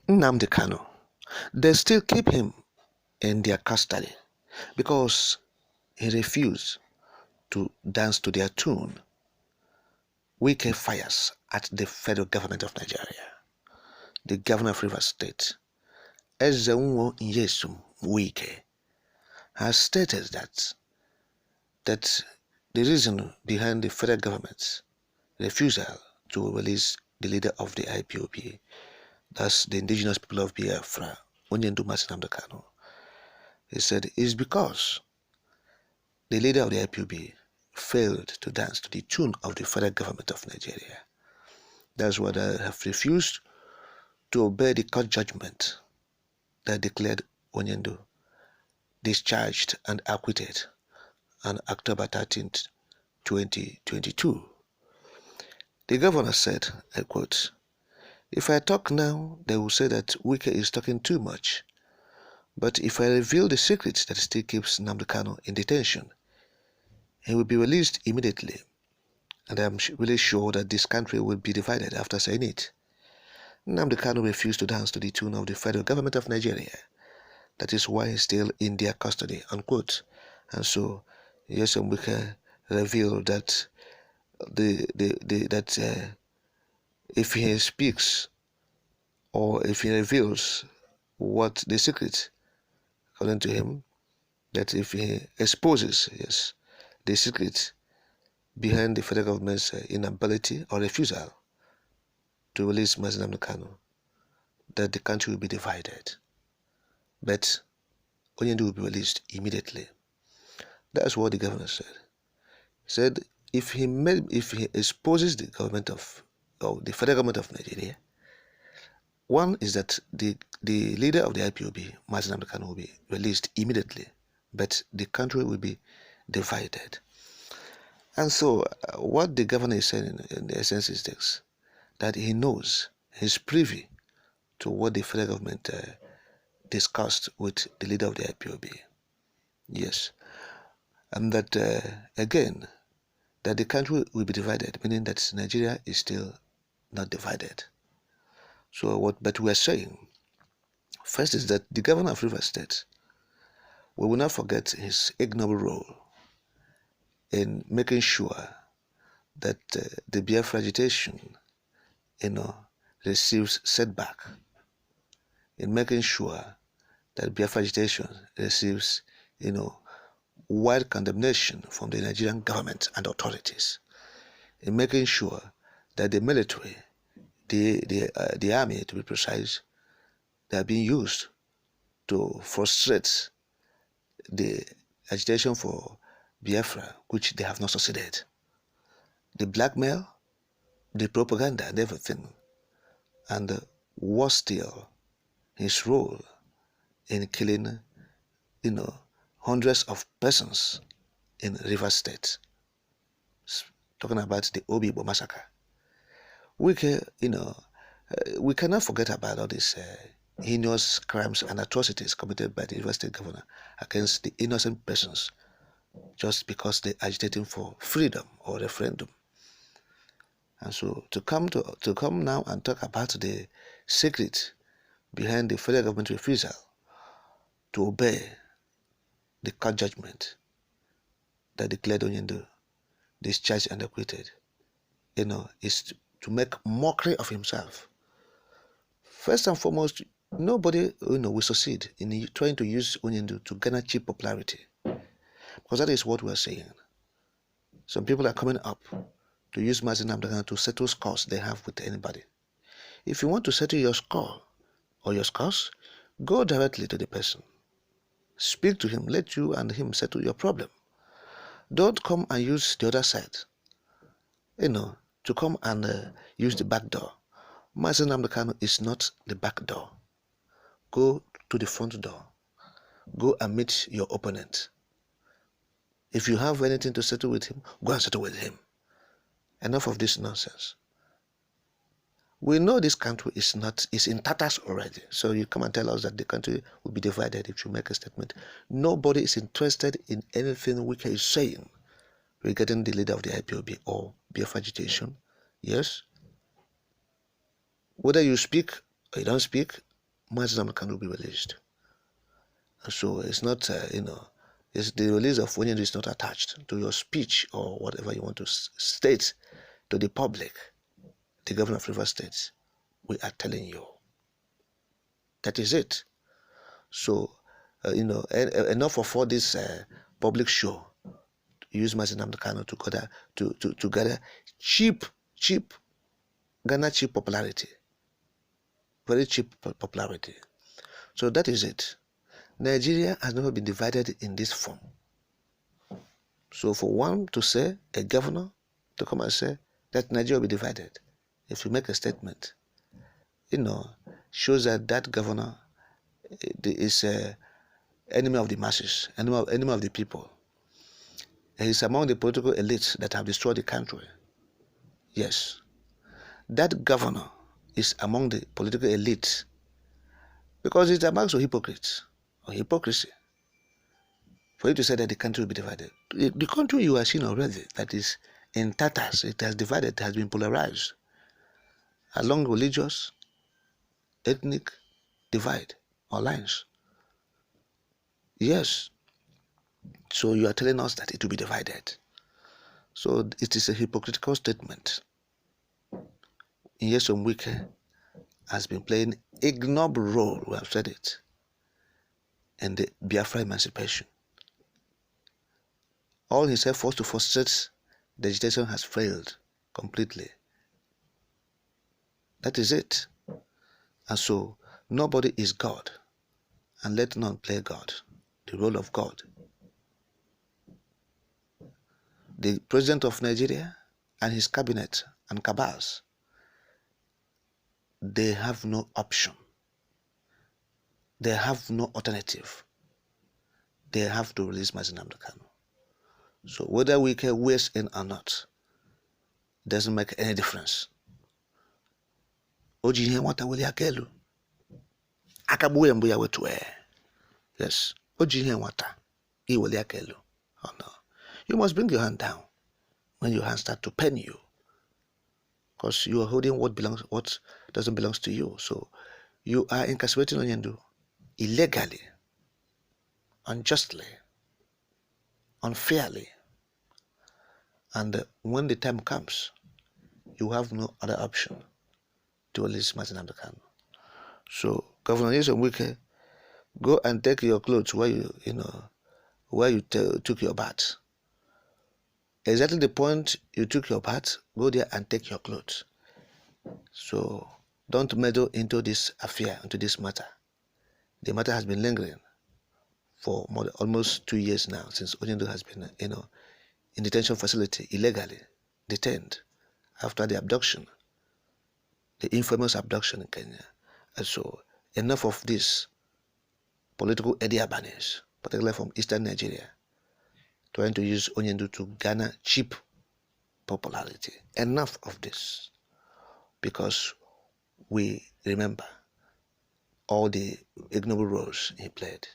Nnamdi Kanu. They still keep him in their custody because he refused to dance to their tune. Wike fires at the federal government of Nigeria. The governor of Rivers State, Ezenwo Nyesom Wike, has stated that the reason behind the federal government's refusal to release the leader of the IPOB, that's the indigenous people of Biafra, Onyendu Nnamdi Kanu, he said is because the leader of the IPOB failed to dance to the tune of the federal government of Nigeria. That's why they have refused to obey the court judgment that declared Onyendu discharged and acquitted on October 13th, 2022. The governor said, I quote, "If I talk now, they will say that Wike is talking too much. But if I reveal the secret that still keeps Nnamdi Kanu in detention, he will be released immediately. And I'm really sure that this country will be divided after saying it." Nnamdi Kanu refused to dance to the tune of the federal government of Nigeria. That is why he's still in their custody, unquote. And so, Nyesom Wike revealed that if he speaks or if he reveals what the secret, according to him, that if he exposes, yes, the secret behind the federal government's inability or refusal to release Nnamdi Kanu, that the country will be divided. But Onyendu will be released immediately. That's what the governor said. He said if he exposes the government or the federal government of Nigeria, one is that the leader of the IPOB, Nnamdi Kanu, will be released immediately, but the country will be divided. And so what the governor is saying in the essence is this, that he knows, he's privy to what the federal government discussed with the leader of the IPOB. Yes. And that, again, that the country will be divided, meaning that Nigeria is still not divided. So but we are saying, first is that the governor of Rivers State, we will not forget his ignoble role in making sure that the Biafra agitation, receives setback, in making sure that Biafra agitation receives, wide condemnation from the Nigerian government and authorities, in making sure that the military, the army, to be precise, they are being used to frustrate the agitation for Biafra, which they have not succeeded. The blackmail, the propaganda and everything, and worse still, his role in killing, hundreds of persons in Rivers State. Talking about the Obibo massacre. We cannot forget about all these heinous crimes and atrocities committed by the Rivers State governor against the innocent persons just because they're agitating for freedom or referendum. And so to come now and talk about the secret behind the federal government refusal to obey the court judgment that declared Onyendu discharged and acquitted, is to make mockery of himself. First and foremost, nobody will succeed in trying to use Onyendu to garner cheap popularity, because that is what we are saying. Some people are coming up to use Nnamdi Kanu to settle scores they have with anybody. If you want to settle your score or your scores, go directly to the person. Speak to him, let you and him settle your problem. Don't come and use the other side, to come and use the back door. Nnamdi Kanu is not the back door. Go to the front door. Go and meet your opponent. If you have anything to settle with him, go and settle with him. Enough of this nonsense. We know this country is in tatters already. So you come and tell us that the country will be divided if you make a statement. Nobody is interested in anything Wike is saying regarding the leader of the IPOB or Biafra agitation. Yes? Whether you speak or you don't speak, Nnamdi Kanu will be released. And so it's not, it's the release of Onyendu is not attached to your speech or whatever you want to state to the public. The governor of Rivers State, we are telling you. That is it. So, enough of all this public show. Use Nnamdi Kanu to gather cheap Ghana cheap popularity, very cheap popularity. So that is it. Nigeria has never been divided in this form. So for one to say, a governor to come and say that Nigeria will be divided, if you make a statement, shows that governor is enemy of the masses, enemy of the people. He is among the political elites that have destroyed the country. Yes. That governor is among the political elites because it's a mark of hypocrites or hypocrisy for you to say that the country will be divided. The country you are seeing already that is in tatters, it has divided, it has been polarized along religious, ethnic divide or lines. Yes. So you are telling us that it will be divided. So it is a hypocritical statement. Nyesom Wike has been playing ignoble role, we have said it, in the Biafra emancipation. All his efforts to frustrate the agitation has failed completely. That is it. And so nobody is God, and let none play God, the role of God. The president of Nigeria and his cabinet and cabals, they have no option. They have no alternative. They have to release Nnamdi Kanu. So whether Wike weighs in or not, doesn't make any difference. Oji nwata weli akelu. Akabuwe mbu ya wetu Yes. Oji nwata iweli akelu. Oh no. You must bring your hand down when your hands start to pain you. Because you are holding what doesn't belong to you. So you are incarcerating Onyendu illegally, unjustly, unfairly. And when the time comes, you have no other option to release Nnamdi Kanu. So Governor Nyesom Wike, go and take your clothes where you took your bath. Exactly the point you took your bath, go there and take your clothes. So don't meddle into this affair, into this matter. The matter has been lingering for almost 2 years now, since Onyendu has been, in detention facility, illegally detained after the abduction, the infamous abduction in Kenya. And so enough of this political ediabanes, particularly from eastern Nigeria, trying to use Onyendu to garner cheap popularity. Enough of this, because we remember all the ignoble roles he played.